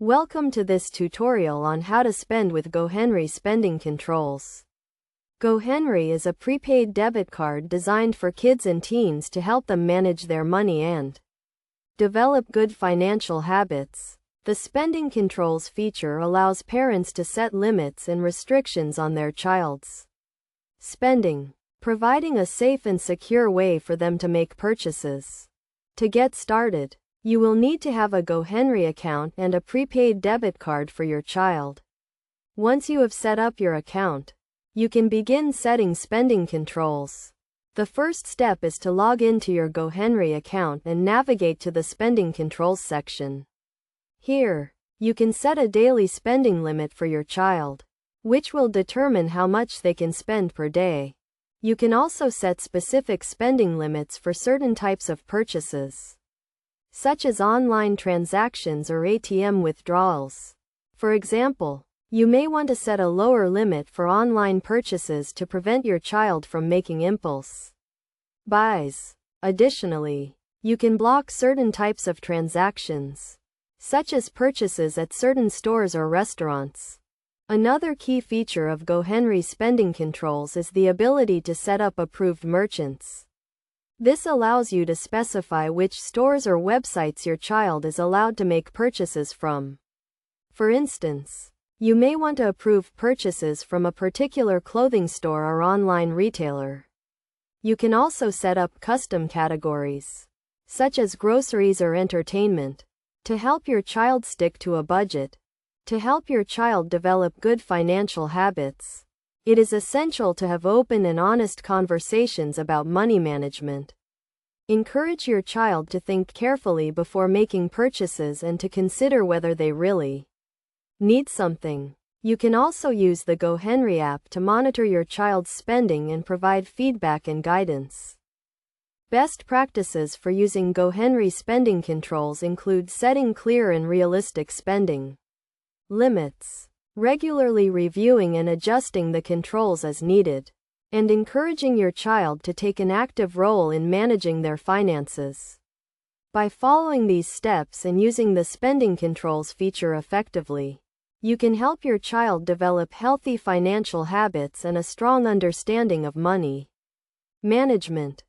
Welcome to this tutorial on how to spend with GoHenry spending controls. GoHenry is a prepaid debit card designed for kids and teens to help them manage their money and develop good financial habits. The spending controls feature allows parents to set limits and restrictions on their child's spending, providing a safe and secure way for them to make purchases. To get started, you will need to have a GoHenry account and a prepaid debit card for your child. Once you have set up your account, you can begin setting spending controls. The first step is to log into your GoHenry account and navigate to the spending controls section. Here, you can set a daily spending limit for your child, which will determine how much they can spend per day. You can also set specific spending limits for certain types of purchases, such as online transactions or ATM withdrawals. For example, you may want to set a lower limit for online purchases to prevent your child from making impulse buys. Additionally, you can block certain types of transactions, such as purchases at certain stores or restaurants. Another key feature of GoHenry spending controls is the ability to set up approved merchants. This allows you to specify which stores or websites your child is allowed to make purchases from. For instance, you may want to approve purchases from a particular clothing store or online retailer. You can also set up custom categories, such as groceries or entertainment, to help your child stick to a budget. To help your child develop good financial habits, it is essential to have open and honest conversations about money management. Encourage your child to think carefully before making purchases and to consider whether they really need something. You can also use the GoHenry app to monitor your child's spending and provide feedback and guidance. Best practices for using GoHenry spending controls include setting clear and realistic spending limits, regularly reviewing and adjusting the controls as needed, and encouraging your child to take an active role in managing their finances. By following these steps and using the spending controls feature effectively, you can help your child develop healthy financial habits and a strong understanding of money management.